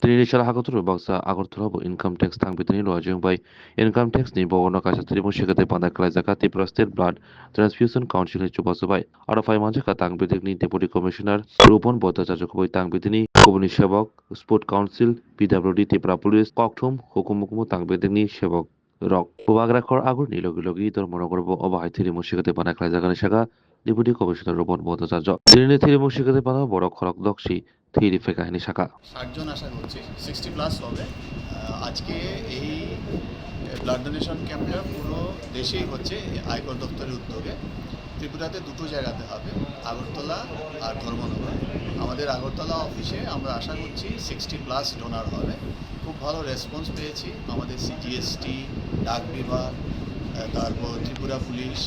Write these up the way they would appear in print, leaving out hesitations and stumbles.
Tini shala hakuturu baksa agortula bo income tax tang bitini lojeng by income tax ni bogono kasa trimu shikate panda klaizaka Tripura State Blood Transfusion Council ni chubasubai aro fai manje ka tang bitikni Deputy Commissioner Rupon Bhattacharya khoboi tang bitini Kobuni Sebok Sport Council PWD Tripura Police Kokthum hukumu tang bitikni Sebok rok pubagrakhor agur ni logi tor monogorbo obahai trimu shikate panda klaizaka ni shaka Deputy Commissioner Rupon Bhattacharya tini trimu shikate panda borok khorok dokshi three ফেকাহিনী শাখা 60 জন আশা করছি 60 plus হবে আজকে এই blood donation ক্যাম্পটা পুরো দেশেই হচ্ছে আয়কর দপ্তরের উদ্যোগে ত্রিপুরাতে দুটো জায়গাতে হবে আগরতলা আর ধর্মনগর আমাদের আগরতলা অফিসে আমরা আশা করছি 60 প্লাস ডোনার হবে খুব ভালো রেসপন্স পেয়েছি আমাদের সিজিএসটি ডাক বিভাগ তারপর Tripura police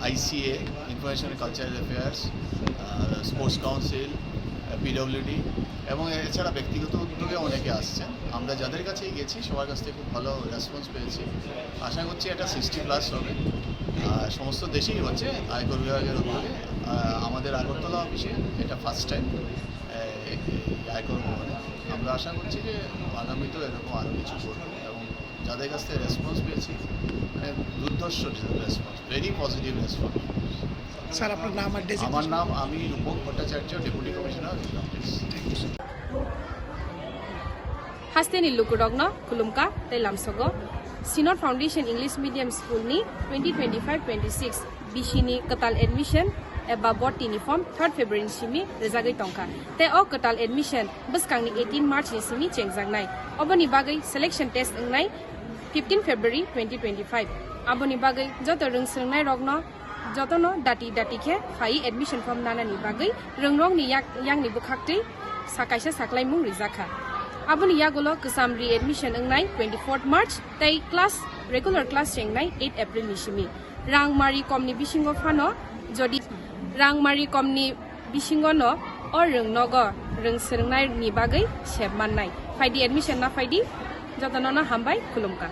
আইসিএ information cultural affairs sports council PWD এবং এছাড়া ব্যক্তিগত উদ্যোগে অনেকে আসছেন আমরা যাদের কাছেই গেছি সবার কাছ থেকে খুব ভালো রেসপন্স পেয়েছি আশা করছি এটা 60 প্লাস হবে সমস্ত দেশেই হচ্ছে আয়কর বিভাগের উদ্যোগে আমাদের আগরতলা অফিসে এটা ফার্স্ট টাইম আয়কর ভবনে আমরা আশা করছি যে আগামীতেও এরকম আরও কিছু করবো এবং যাদের কাছ থেকে রেসপন্স পেয়েছি মানে দুর্ধর্ষ response very positive response sir আপনার নাম আর আমার নাম আমি Rupak Bhattacharya deputy commissioner income tax Hasteni Lukurogno, Kulumka, Telamsogo, Sinod Foundation English Medium School ni 2025-26 Bishini Katal Admission eba bot uniform 3rd February simi rezagai tongka te o katal admission buskang ni 18 March ni simi chengjangnai oboni bagai selection test ngnai 15 February 2025 aboni bagai joto rungsngnai rogno jotono dati khe phai admission form nana ni bagai rungrong ni yang ni bukhakti sakaisa saklai mung rizakha aboni yagulo kusamri admission ngnai 24th March tai class regular class chengnai 8 April ni simi rangmari komni bisingo phano jodi rangmari komni bisingo no or rungnogo rungsrngnai ni bagai sebmannai faidi admission na faidi jotono na hambai kulumka